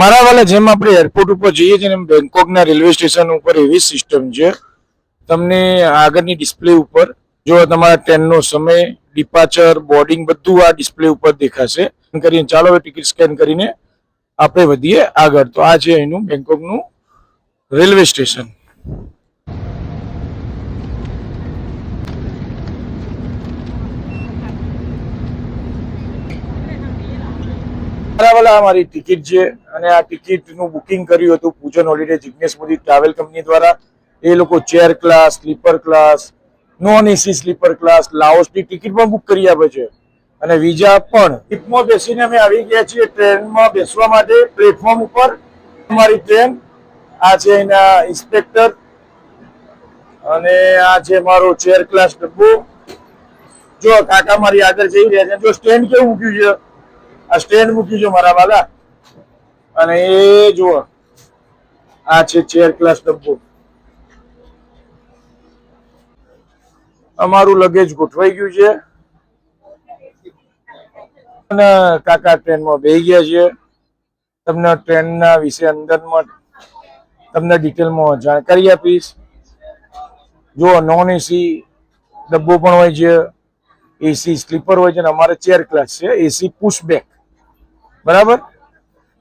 મારા વાલા જેમ આપણે એરપોર્ટ ઉપર જઈએ છીએ એમ બેંકોકના રેલવે સ્ટેશન ઉપર એવી સિસ્ટમ છે. તમને આગળની ડિસ્પ્લે ઉપર જો તમારા ટ્રેનનો સમય, ડિપાર્ચર, બોર્ડિંગ બધું આ ડિસ્પ્લે ઉપર દેખાશે. કરીને ચાલો હવે ટિકિટ સ્કેન કરીને આપણે વધીએ આગળ. તો આ છે એનું બેંકોકનું રેલવે સ્ટેશન. મારી ટિકિટ છે અને આ ટિકિટનું બુકિંગ કર્યું હતું Poojan holiday Jignesh Modi travel company દ્વારા. એ લોકો chair class, sleeper class, non AC sleeper class, લાઓસની ટિકિટ પણ બુક કરી આપે છે અને વિઝા પણ. ટીપમાં બેસીને અમે આવી ગયા છીએ ટ્રેનમાં બેસવા માટે પ્લેટફોર્મ ઉપર. અમારી ટ્રેન આ છે એના ઇન્સ્પેક્ટર અને આ છે મારો ચેર ક્લાસ ડબ્બો. જો કાકા મારી આગળ જઈ રહ્યા છે. જો સ્ટેન્ડ કેવું મૂક્યું છે, આ સ્ટેન્ડ મૂક્યું છે મારા વાલા. અને એ જુઓ આ છે ચેર ક્લાસ ડબ્બો. અમારું લગેજ ગોઠવાઈ ગયું છે અને કાકા ટ્રેનમાં બેસી ગયા છે. તમને ટ્રેનના વિશે અંદરમાં તમને ડિટેલમાં જાણકારી આપીશ. જો નોન એસી ડબ્બો પણ હોય છે, એસી સ્લીપર હોય છે અને અમારે ચેર ક્લાસ છે, એસી પુશબેક. બરાબર,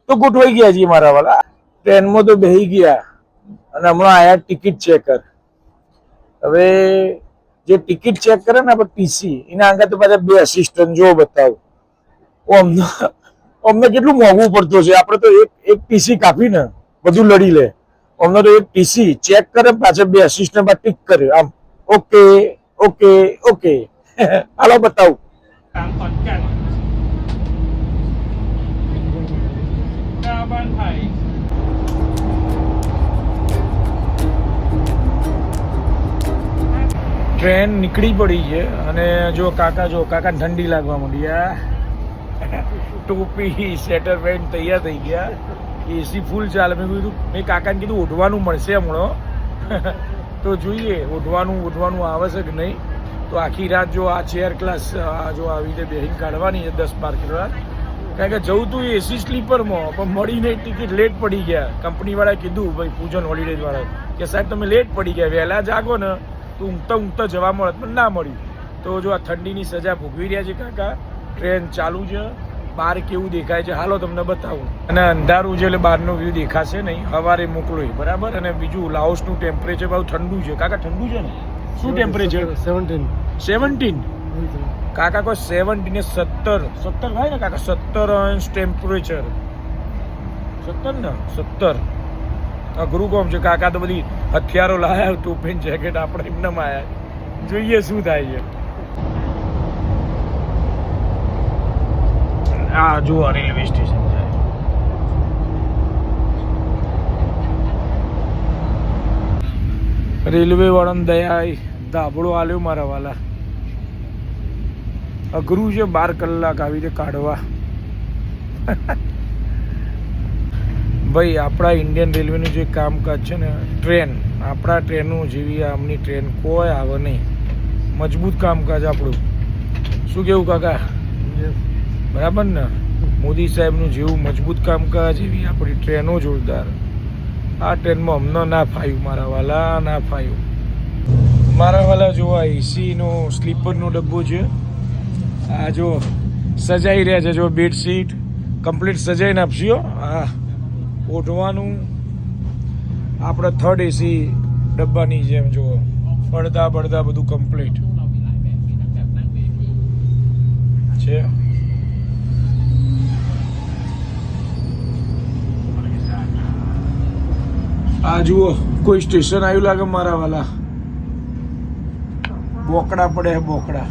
તો ગોઠવાઈ ગયા છીએ મારા વાલા. ટ્રેનમાં તો બેસી ગયા અને હમણાં આયા ટિકિટ ચેકર. હવે જે ટિકિટ ચેક કરે ને આપણે ટીસી, એના આગળ તો પાછા બે અસિસ્ટન્ટ જો બતાવો. અમને કેટલું મોંઘું પડતું છે. આપણે તો એક ટીસી કાપીને બધું લડી લે. અમને તો એક ટીસી ચેક કરે, પાછળ બે અસિસ્ટન્ટ ટીક કરે, આમ ઓકે ઓકે ઓકે. હાલો બતાવું. ટ્રેન નીકળી પડી છે અને જો કાકા ઠંડી લાગવા માંડી. ટોપી, સ્વેટર પેન્ટ તૈયાર થઈ ગયા. એસી ફૂલ ચાલે. મેં કાકાને કીધું ઓઢવાનું મળશે હમણાં. તો જોઈએ ઓઢવાનું આવશે કે નહીં. તો આખી રાત જો આ ચેર ક્લાસ જો આવી રીતે બેહીને કાઢવાની છે 10-12 કલાક. કારણ કે જવું તું એસી સ્લીપરમાં પણ મળી નહીં ટિકિટ. લેટ પડી ગયા. કંપનીવાળાએ કીધું ભાઈ પૂજન હોલિડેઝ વાળા કે સાહેબ તમે લેટ પડી ગયા, વહેલા જાગો ને તો ઊંઘતા જવા મળે, પણ ના મળ્યું. તો જો આ ઠંડીની સજા ભોગવી રહ્યા છે કાકા. ટ્રેન ચાલુ છે. બહાર કેવું દેખાય છે હાલો તમને બતાવું. અને અંધારું છે એટલે બહારનો વ્યૂ દેખાશે નહીં. સવારે મોકલો બરાબર. અને બીજું લાઓસનું ટેમ્પરેચર બહુ ઠંડુ છે. કાકા ઠંડુ છે ને? શું ટેમ્પરેચર? 17. કાકા કોઈ 17 ને 17 થાય ને કાકા? 17 અંશ ટેમ્પરેચર. 17 ને 17 અઘરું કોમ છે. કાકા તો બધી હથિયારો લાયા, ટોપી જેકેટ. આપણે એમને આયા. જોઈએ શું થાય છે. આ જુઓ રેલવે સ્ટેશન છે. રેલવે વાળાને દયા ધાબળો આલ્યો મારા વાલા. અઘરું છે 12 કલાક આવી રીતે કાઢવા. ભાઈ આપણા ઇન્ડિયન રેલવેનું જે કામકાજ છે ને, ટ્રેન આપણા ટ્રેનો જેવી આમની ટ્રેન કોઈ આવે નહીં. મજબૂત કામકાજ આપણું. શું કેવું કાકા? બરાબર ને? મોદી સાહેબનું જેવું મજબૂત કામકાજ એવી આપણી ટ્રેનો જોરદાર. આ ટ્રેનમાં અમને ના ફાયું મારા વાલા, ના ફાયું મારા વાલા. જો આ એસીનો સ્લીપરનો ડબ્બો છે. આ જો સજાઈ રહ્યા છે. જો બેડશીટ કમ્પ્લીટ સજાઈને આપશો. હા, ઓઢવાનું આપણે થર્ડ એસી ડબ્બાની જેમ જુઓ. પડદા બધું કમ્પ્લીટ છે. આ જુઓ કોઈ સ્ટેશન આવ્યું લાગે મારા વાલા. બોકડા પડે બોકડા.